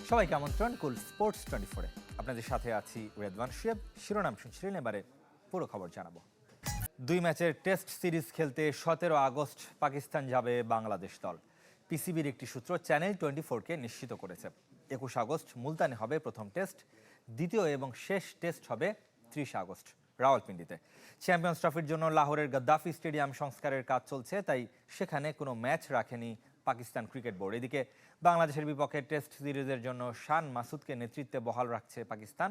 সবাইকে আমন্ত্রণ কুল স্পোর্টস 24-এ। আপনাদের সাথে আছি রেদওয়ান শুয়েব। শিরোনাম শুনছিলেন, এবারে পুরো খবর জানাবো। 2 ম্যাচের টেস্ট সিরিজ খেলতে 17 আগস্ট পাকিস্তান যাবে বাংলাদেশ দল। পিসিবির একটি সূত্র চ্যানেল 24-কে নিশ্চিত করেছে। 21 আগস্ট মুলতানে হবে প্রথম টেস্ট, দ্বিতীয় এবং শেষ টেস্ট হবে 30 আগস্ট রাওয়ালপিন্ডিতে। চ্যাম্পিয়ন্স ট্রফির জন্য লাহোরের গাদ্দাফি স্টেডিয়াম সংস্কারের কাজ চলছে, তাই সেখানে কোনো ম্যাচ রাখেনি পাকিস্তান ক্রিকেট বোর্ড। এদিকে বাংলাদেশের বিপক্ষে টেস্ট সিরিজের জন্য শান মাসুদকে নেতৃত্বে বহাল রাখছে পাকিস্তান।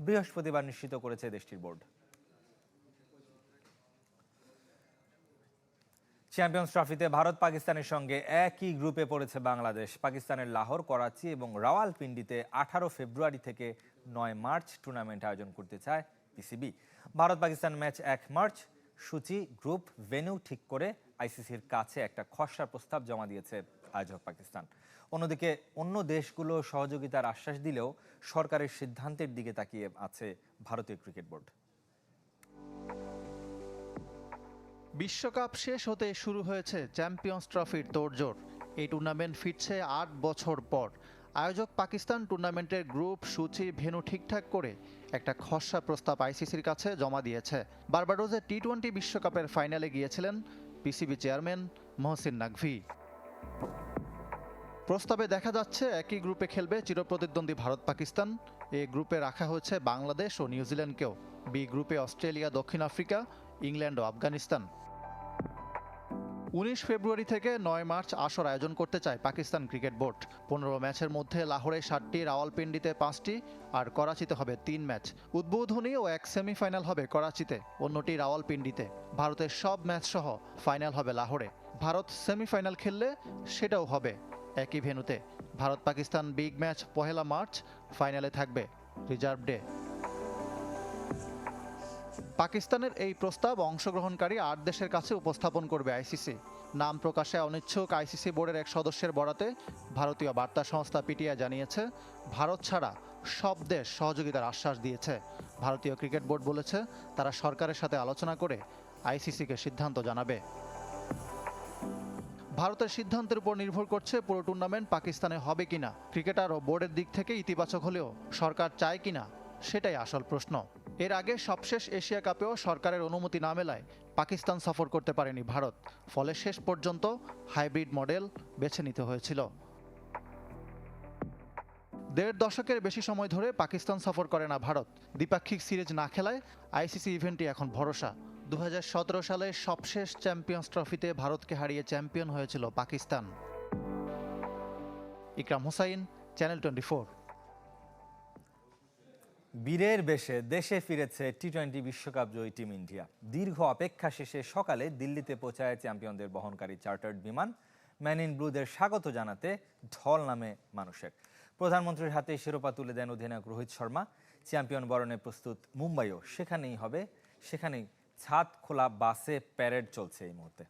বৃহস্পতিবার নিশ্চিত করেছে দেশটির বোর্ড। চ্যাম্পিয়ন্স ট্রফিতে ভারত পাকিস্তানের সঙ্গে একই গ্রুপে পড়েছে বাংলাদেশ। পাকিস্তানের লাহোর, করাচি এবং রাওয়ালপিন্ডিতে 18 ফেব্রুয়ারি থেকে 9 মার্চ টুর্নামেন্ট আয়োজন করতে চায় PCB. Bharat Pakistan match 1 March. সূচি, গ্রুপ, ভেন্যু ঠিক করে আইসিসির কাছে একটা খসড়া প্রস্তাব জমা দিয়েছে আয়োজক পাকিস্তান। অন্যদিকে অন্য দেশগুলো সহযোগিতার আশ্বাস দিলেও সরকারের সিদ্ধান্তের দিকে তাকিয়ে আছে ভারতীয় ক্রিকেট বোর্ড। বিশ্বকাপ শেষ হতে শুরু হয়েছে চ্যাম্পিয়ন্স ট্রফির তোড়জোড়। এই টুর্নামেন্ট ফিরছে 8 বছর পর। আয়োজক পাকিস্তান টুর্নামেন্টের গ্রুপ, সূচি, ভেন্যু ঠিকঠাক করে একটা খসড়া প্রস্তাব আইসিসির কাছে জমা দিয়েছে। বার্বাডোজে টি-20 বিশ্বকাপের ফাইনালে গিয়েছিলেন পিসিবি চেয়ারম্যান মহসিন নাকভি। প্রস্তাবে দেখা যাচ্ছে একই গ্রুপে খেলবে চিরপ্রতিদ্বন্দ্বী ভারত পাকিস্তান। এ গ্রুপে রাখা হয়েছে বাংলাদেশ ও নিউজিল্যান্ডকেও। বি গ্রুপে অস্ট্রেলিয়া, দক্ষিণ আফ্রিকা, ইংল্যান্ড ও আফগানিস্তান। 19 ফেব্রুয়ারি থেকে 9 মার্চ আসর আয়োজন করতে চায় পাকিস্তান ক্রিকেট বোর্ড। 15 ম্যাচের মধ্যে লাহোরে 7টি, রাওয়ালপিন্ডিতে 5টি আর করাচিতে হবে 3 ম্যাচ। উদ্বোধনী ও এক সেমিফাইনাল হবে করাচিতে, অন্যটি রাওয়ালপিন্ডিতে। ভারতের সব ম্যাচ সহ ফাইনাল হবে লাহোরে। ভারত সেমিফাইনাল খেললে সেটাও হবে একই ভেন্যুতে। Bharat Pakistan big match 1 March, ফাইনালে থাকবে রিজার্ভ ডে। পাকিস্তানের এই প্রস্তাব অংশগ্রহণকারী 8 দেশের কাছে উপস্থাপন করবে আইসিসি। নাম প্রকাশে অনিচ্ছুক আইসিসি বোর্ডের এক সদস্যের বরাতে ভারতীয় বার্তা সংস্থা পিটিআই জানিয়েছে, ভারত ছাড়া সব দেশ সহযোগিতার আশ্বাস দিয়েছে। ভারতীয় ক্রিকেট বোর্ড বলেছে, তারা সরকারের সাথে আলোচনা করে আইসিসিকে সিদ্ধান্ত জানাবে। ভারতের সিদ্ধান্তের উপর নির্ভর করছে পুরো টুর্নামেন্ট পাকিস্তানে হবে কিনা। ক্রিকেটার ও বোর্ডের দিক থেকে ইতিবাচক হলেও সরকার চায় কিনা সেটাই আসল প্রশ্ন। এর আগে সবশেষ এশিয়া কাপেও সরকারের অনুমতি না মেলায় পাকিস্তান সফর করতে পারেনি ভারত। ফলে শেষ পর্যন্ত হাইব্রিড মডেল বেছে নিতে হয়েছিল। 1.5 দশকের বেশি সময় ধরে পাকিস্তান সফর করে না ভারত। দ্বিপাক্ষিক সিরিজ না খেলায় আইসিসি ইভেন্টই এখন ভরসা। 2017 সালে সবশেষ চ্যাম্পিয়ন্স ট্রফিতে ভারতকে হারিয়ে চ্যাম্পিয়ন হয়েছিল পাকিস্তান। ইকরাম হোসাইন, চ্যানেল 24। বীরের বেশে দেশে ফিরেছে টি-20 বিশ্বকাপ জয়ী টিম ইন্ডিয়া। দীর্ঘ অপেক্ষা শেষে সকালে দিল্লিতে পৌঁছায় চ্যাম্পিয়নদের বহনকারী চার্টার্ড বিমান। ম্যান ইন ব্লুদের স্বাগত জানাতে ঢল নামে মানুষের। প্রধানমন্ত্রীর হাতে শিরোপা তুলে দেন অধিনায়ক রোহিত শর্মা। চ্যাম্পিয়ন বরণে প্রস্তুত মুম্বাইও। সেখানেই ছাদ খোলা বাসে প্যারেড চলছে এই মুহূর্তে।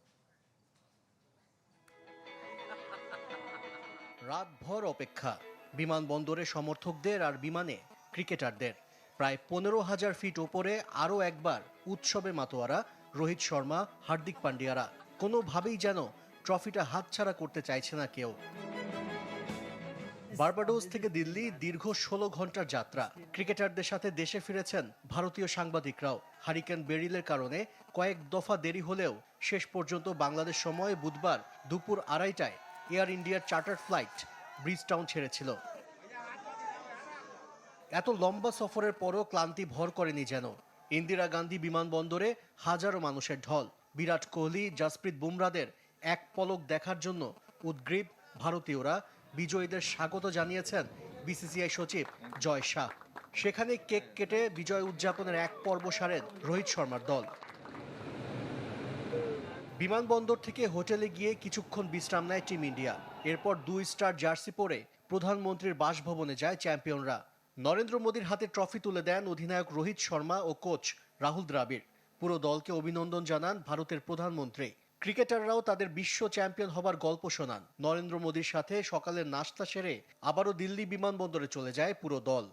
রাতভর অপেক্ষা, বিমানবন্দরে সমর্থকদের আর বিমানে ক্রিকেটারদের। প্রায় 15,000 ফিট ওপরে আরও একবার উৎসবে মাতোয়ারা রোহিত শর্মা, হার্দিক পান্ডিয়ারা। কোনোভাবেই যেন ট্রফিটা হাতছাড়া করতে চাইছে না কেউ। বার্বাডোস থেকে দিল্লি দীর্ঘ 16 ঘন্টার যাত্রা। ক্রিকেটারদের সাথে দেশে ফিরেছেন ভারতীয় সাংবাদিকরাও। হারিকেন বেরিলের কারণে কয়েক দফা দেরি হলেও শেষ পর্যন্ত বাংলাদেশ সময় বুধবার দুপুর 2:30টায় এয়ার ইন্ডিয়ার চার্টার ফ্লাইট ব্রিজটাউন ছেড়েছিল। এত লম্বা সফরের পরও ক্লান্তি ভর করেনি যেন। ইন্দিরা গান্ধী বিমানবন্দরে হাজারো মানুষের ঢল। বিরাট কোহলি, জাসপ্রীত বুমরাদের এক পলক দেখার জন্য উদ্গ্রীব ভারতীয়রা। বিজয়ীদের স্বাগত জানিয়েছেন বিসিসিআই সচিব জয় শাহ। সেখানে কেক কেটে বিজয় উদযাপনের এক পর্ব সারেন রোহিত শর্মার দল। বিমানবন্দর থেকে হোটেলে গিয়ে কিছুক্ষণ বিশ্রাম নেয় টিম ইন্ডিয়া। এরপর 2 স্টার জার্সি পরে প্রধানমন্ত্রীর বাসভবনে যায় চ্যাম্পিয়নরা। নরেন্দ্র মোদীর হাতে ট্রফি তুলে দেন অধিনায়ক রোহিত শর্মা ও কোচ রাহুল দ্রাবিড়। পুরো দলকে অভিনন্দন জানান ভারতের প্রধানমন্ত্রী। ক্রিকেটাররাও তাদের বিশ্ব চ্যাম্পিয়ন হবার গল্প শোনান। নরেন্দ্র মোদীর সাথে সকালের নাশতা সেরে আবারও দিল্লি বিমানবন্দরে চলে যায় পুরো দল।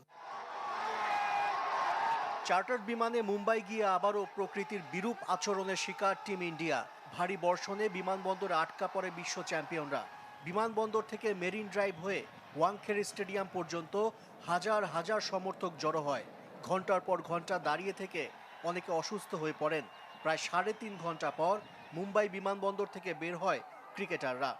চার্টার্ড বিমানে মুম্বাই গিয়ে আবারও প্রকৃতির বিরূপ আচরণের শিকার টিম ইন্ডিয়া। ভারী বর্ষণে বিমানবন্দরে আটকা পড়ে বিশ্ব চ্যাম্পিয়নরা। বিমানবন্দর থেকে মেরিন ড্রাইভ হয়ে ওয়াংখেড়ে স্টেডিয়াম পর্যন্ত হাজার হাজার সমর্থক জড়ো হয়। ঘন্টার পর ঘন্টা দাঁড়িয়ে থেকে অনেকে অসুস্থ হয়ে পড়েন। প্রায় 3.5 ঘন্টা পর মুম্বাই বিমানবন্দর থেকে বের হয় ক্রিকেটাররা।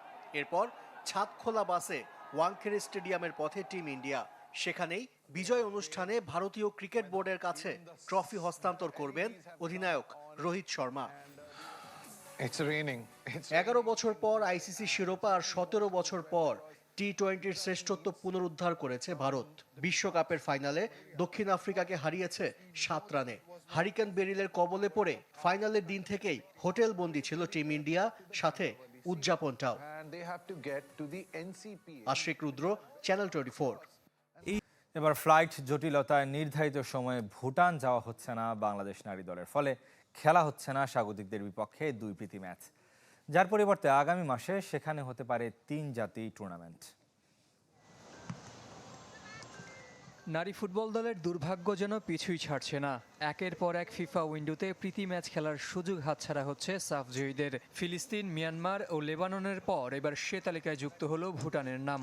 এরপর ছাদ খোলা বাসে ওয়াংখেড়ে স্টেডিয়ামের পথে টিম ইন্ডিয়া। সেখানেই বিজয় অনুষ্ঠানে ভারতীয় ক্রিকেট বোর্ডের কাছে ট্রফি হস্তান্তর করবেন অধিনায়ক রোহিত শর্মা। 11 বছর পর আইসিসি শিরোপা আর 17 বছর পর টি-20-র শ্রেষ্ঠত্ব পুনরুদ্ধার করেছে ভারত। বিশ্বকাপের ফাইনালে দক্ষিণ আফ্রিকাকে হারিয়েছে 7 রানে। হারিকেন বেরিলের কবলে পড়ে ফাইনালের দিন থেকেই হোটেল বন্দী ছিল টিম ইন্ডিয়া, সাথে উদযাপনটাও। আশিক রুদ্র, চ্যানেল 24। এবার ফ্লাইট জটিলতায় নির্ধারিত সময়ে ভুটান যাওয়া হচ্ছে না বাংলাদেশ নারী দলের, ফলে খেলা হচ্ছে না স্বাগতিকদের বিপক্ষে 2 প্রীতি ম্যাচ, যার পরিবর্তে আগামী মাসে সেখানে হতে পারে 3 জাতি টুর্নামেন্ট। নারী ফুটবল দলের দুর্ভাগ্য যেন পিছুই ছাড়ছে না। একের পর এক ফিফা উইন্ডোতে প্রীতি ম্যাচ খেলার সুযোগ হাতছাড়া হচ্ছে সাফ জয়ীদের। ফিলিস্তিন, মিয়ানমার ও লেবাননের পর এবার সে তালিকায় যুক্ত হলো ভুটানের নাম।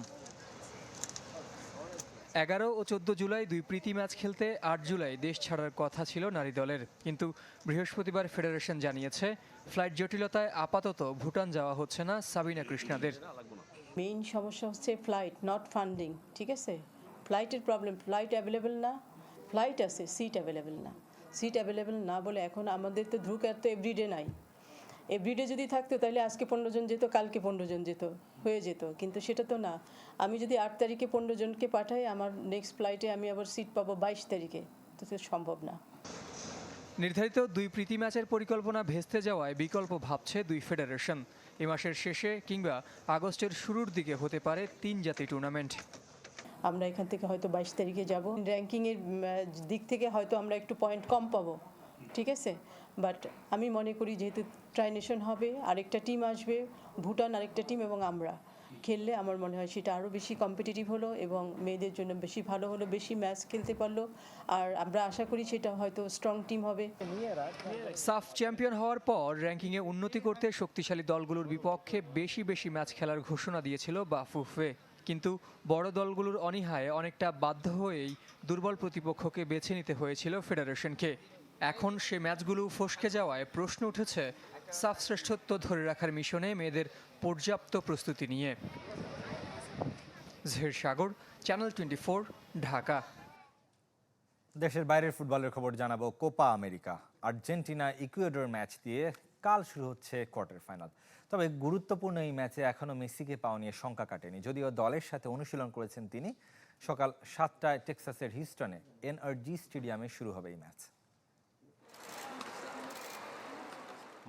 11 ও 14 জুলাই 2 প্রীতি ম্যাচ খেলতে 8 জুলাই দেশ ছাড়ার কথা ছিল নারী দলের, কিন্তু বৃহস্পতিবার ফেডারেশন জানিয়েছে ফ্লাইট জটিলতায় আপাতত ভুটান যাওয়া হচ্ছে না সাবিনা কৃষ্ণাদের। মেইন সমস্যা হচ্ছে ফ্লাইট, নট ফান্ডিং। ঠিক আছে, ফ্লাইটের প্রবলেম, ফ্লাইট অ্যাভেলেবেল না। ফ্লাইট আছে, সিট অ্যাভেলেবেল না। সিট অ্যাভেলেবেল না বলে এখন আমাদের তো ধ্রুকের তো এভরিডে নাই। এভরিডে যদি থাকতো তাহলে আজকে 15 জন যেত, কালকে 15 জন যেত, হয়ে যেত, কিন্তু সেটা তো না। আমি যদি 8 তারিখে 15 জনকে পাঠাই, আমার নেক্সট ফ্লাইটে আমি আবার সিট পাবো 22 তারিখে, তো সেটা সম্ভব না। নির্ধারিত 2 প্রীতি ম্যাচের পরিকল্পনা ভেস্তে যাওয়ায় বিকল্প ভাবছে 2 ফেডারেশন। এ মাসের শেষে কিংবা আগস্টের শুরুর দিকে হতে পারে 3 জাতি টুর্নামেন্ট। আমরা এখান থেকে হয়তো 22 তারিখে যাব। র্যাঙ্কিংয়ের দিক থেকে হয়তো আমরা একটু পয়েন্ট কম পাবো, ঠিক আছে, বাট আমি মনে করি যেহেতু ট্রাইনেশন হবে, আরেকটা টিম আসবে, ভুটান আরেকটা টিম, এবং আমরা খেললে আমার মনে হয় সেটা আরও বেশি কম্পিটিটিভ হলো এবং মেয়েদের জন্য বেশি ভালো হলো, বেশি ম্যাচ খেলতে পারলো। আর আমরা আশা করি সেটা হয়তো স্ট্রং টিম হবে। সাফ চ্যাম্পিয়ন হওয়ার পর র্যাঙ্কিংয়ে উন্নতি করতে শক্তিশালী দলগুলোর বিপক্ষে বেশি ম্যাচ খেলার ঘোষণা দিয়েছিল বাফুফে, কিন্তু বড় দলগুলোর অনীহায় অনেকটা বাধ্য হয়েই দুর্বল প্রতিপক্ষকে বেছে নিতে হয়েছিল ফেডারেশনকে। এখন সে ম্যাচগুলো ফসকে যাওয়ায় প্রশ্ন উঠেছে সাফ শ্রেষ্ঠত্ব ধরে রাখার মিশনে মেয়েদের পর্যাপ্ত প্রস্তুতি নিয়ে। জহির সাগর, চ্যানেল 24, ঢাকা। দেশের বাইরের ফুটবলের খবর জানাবো। Copa America, Argentina Ecuador match দিয়ে কাল শুরু হচ্ছে কোয়ার্টার ফাইনাল। তবে গুরুত্বপূর্ণ এই ম্যাচে এখনও মেসিকে পাওয়া নিয়ে শঙ্কা কাটেনি, যদিও দলের সাথে অনুশীলন করেছেন তিনি। সকাল 7টায় টেক্সাসের হিউস্টনে এনআরজি স্টেডিয়ামে শুরু হবে এই ম্যাচ।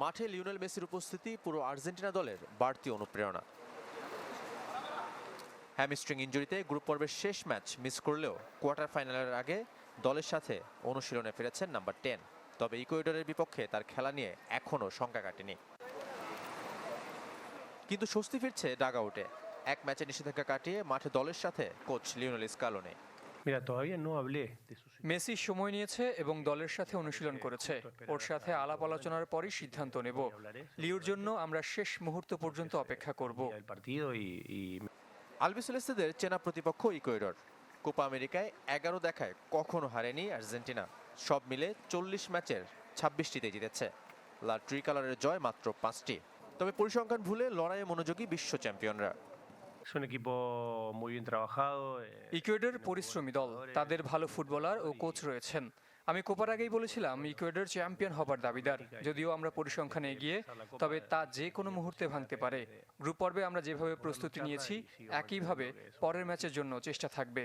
মাঠে লিওনেল মেসির উপস্থিতি পুরো আর্জেন্টিনা দলের বাড়তি অনুপ্রেরণা। হ্যামস্ট্রিং ইনজুরিতে গ্রুপ পর্বের শেষ ম্যাচ মিস করলেও কোয়ার্টার ফাইনালের আগে দলের সাথে অনুশীলনে ফিরেছেন নাম্বার 10। তবে ইকুয়েডরের বিপক্ষে তার খেলা নিয়ে এখনও শঙ্কা কাটেনি, কিন্তু স্বস্তি ফিরছে ডাগআউটে। এক ম্যাচে নিষেধাজ্ঞা কাটিয়ে মাঠে দলের সাথে কোচ লিওনেল স্কালোনি। মেসি সময় নিয়েছে এবং দলের সাথে অনুশীলন করেছে। ওর সাথে আলাপ আলোচনার পরই সিদ্ধান্ত নেব। লিওর জন্য আমরা শেষ মুহূর্ত পর্যন্ত অপেক্ষা করব। আলবিসেলেস্তেদের চেনা প্রতিপক্ষ ইকুয়েডর। কোপা আমেরিকায় 11 দেখায় কখনো হারেনি আর্জেন্টিনা। সব মিলে 40 ম্যাচের 26টিতে জিতেছে। লা ট্রিকালারের জয় মাত্র 5টি। তবে পরিসংখ্যান ভুলে লড়াইয়ে মনোযোগী বিশ্ব চ্যাম্পিয়নরা। ইকুয়েডর পরিশ্রমী দল, তাদের ভালো ফুটবলার ও কোচ রয়েছেন। আমি কোপার আগেই বলেছিলাম ইকুয়েডর চ্যাম্পিয়ন হবার দাবিদার। যদিও আমরা পরিসংখ্যানে এগিয়ে, তবে তা যে কোনো মুহূর্তে ভাঙতে পারে। গ্রুপ পর্বে আমরা যেভাবে প্রস্তুতি নিয়েছি, একইভাবে পরের ম্যাচের জন্য চেষ্টা থাকবে।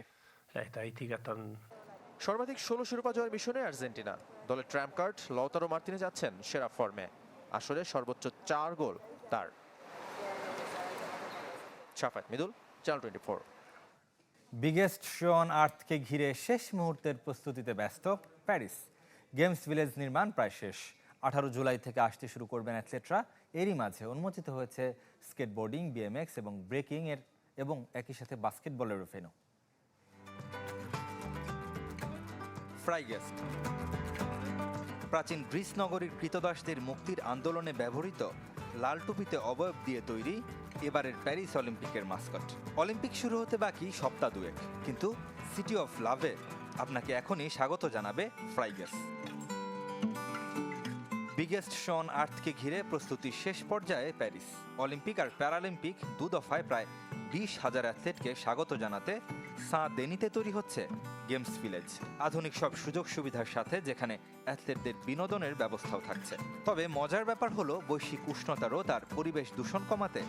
সর্বাধিক 16 শিরোপা জয়ের মিশনে আর্জেন্টিনা। দলের ট্র্যাম্প কার্ড লাউতারো মার্তিনেজ যাচ্ছেন সেরা ফর্মে। আসলে সর্বোচ্চ 4 গোল তার। Shafat Midul, channel 24। Biggest show on আর্থকে ঘিরে শেষ মুহূর্তের প্রস্তুতিতে ব্যস্ত প্যারিস। গেমস ভিলেজ নির্মাণ প্রায় শেষ। 18 জুলাই থেকে আসতে শুরু করবেন অ্যাথলেটরা। এরই মাঝে উন্মোচিত হয়েছে স্কেটবোর্ডিং, বিএমএক্স এবং ব্রেকিং এর এবং একই সাথে বাস্কেটবলেরও ভেন্যু। ফ্রাইগেস্ট, প্রাচীন গ্রিস নগরীর কৃতদাসদের মুক্তির আন্দোলনে ব্যবহৃত লাল টুপিতে অবয়ব দিয়ে তৈরি এবারের প্যারিস অলিম্পিকের মাস্কট। অলিম্পিক শুরু হতে বাকি সপ্তাহ দুয়েক, কিন্তু সিটি অফ লাভে আপনাকে এখনই স্বাগত জানাবে ফ্রাইগেস। বিগেস্ট শো অন আর্থকে ঘিরে প্রস্তুতির শেষ পর্যায়ে প্যারিস। অলিম্পিক আর প্যারালিম্পিক দু দফায় প্রায় 20,000 অ্যাথলেটকে স্বাগত জানাতে সাঁ দেনিতে তৈরি হচ্ছে গেমস ভিলেজ। আধুনিক সব সুযোগ সুবিধার সাথে, যেখানে অ্যাথলেটদের বিনোদনের ব্যবস্থাও থাকছে। তবে মজার ব্যাপার হলো, বৈশ্বিক উষ্ণতা রোধ আর পরিবেশ দূষণ কমাতে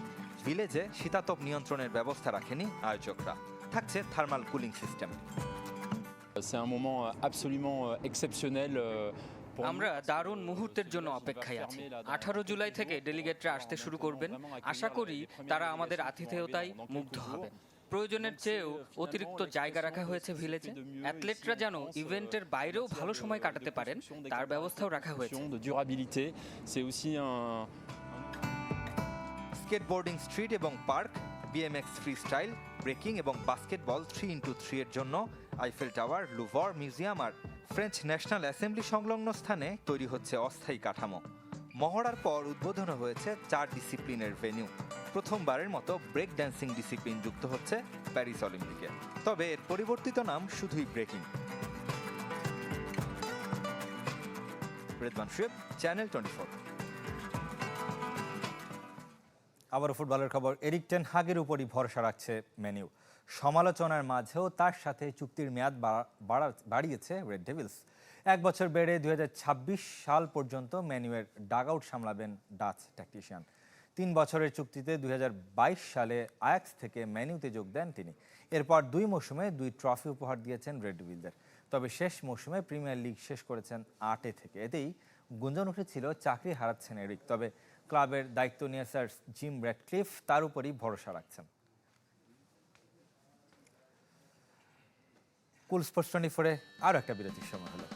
ভিলেজে শীতাতপ নিয়ন্ত্রণের ব্যবস্থা রাখেনি আয়োজকরা। থাকছে thermal cooling system. C'est un moment absolument exceptionnel. আমরা দারুণ মুহূর্তের জন্য অপেক্ষায় আছি। 18 জুলাই থেকে ডেলিগেটরা আসতে শুরু করবেন। আশা করি তারা আমাদের আতিথেয়তায় মুগ্ধ হবেন। প্রয়োজনের চেয়েও অতিরিক্ত জায়গা রাখা হয়েছে ভিলেজে। অ্যাথলেটরা যেন ইভেন্টের বাইরেও ভালো সময় কাটাতে পারেন, তার ব্যবস্থাও রাখা হয়েছে। De durabilité, c'est aussi un skateboarding street এবং park, BMX freestyle, breaking এবং বাস্কেটবল 3x3 এর জন্য আইফেল টাওয়ার, লুভর মিউজিয়াম আর ফ্রেঞ্চ ন্যাশনাল অ্যাসেম্বলি সংলগ্ন স্থানে তৈরি হচ্ছে অস্থায়ী কাঠামো। মহড়ার পর উদ্বোধন হয়েছে 4 ডিসিপ্লিনের ভেন্যু। প্রথমবারের মতো ব্রেক ড্যান্সিং ডিসিপ্লিন যুক্ত হচ্ছে প্যারিস অলিম্পিকে। তবে এর পরিবর্তিত নাম শুধুই ব্রেকিং। রেদওয়ান শুয়েব, চ্যানেল 24। আবারও ফুটবলের খবর। এরিক টেন হাগের উপরই ভরসা রাখছে ম্যানিউ। সমালোচনার মাঝেও তার সাথে চুক্তির মেয়াদ বাড়িয়েছে রেড ডেভিলস। 1 বছর বেড়ে 2026 সাল পর্যন্ত ম্যানিউয়ের ডাগআউট সামলাবেন ডাচ ট্যাকটিশিয়ান। 3 বছরের চুক্তিতে 2022 সালে আয়াক্স থেকে ম্যানিউতে যোগ দেন তিনি। এরপর 2 মৌসুমে 2 ট্রফি উপহার দিয়েছেন রেড ডেভিলদের। তবে শেষ মৌসুমে প্রিমিয়ার লিগ শেষ করেছেন 8 থেকে। এতেই গুঞ্জন উঠেছিল চাকরি হারাচ্ছেন এরিক। তবে ক্লাবের দায়িত্ব নিয়ে স্যার জিম র্যাডক্লিফ তার উপরই ভরসা রাখছেন। কুল স্পোর্টস 24-এ আরও একটা বিরতির সময় হলো।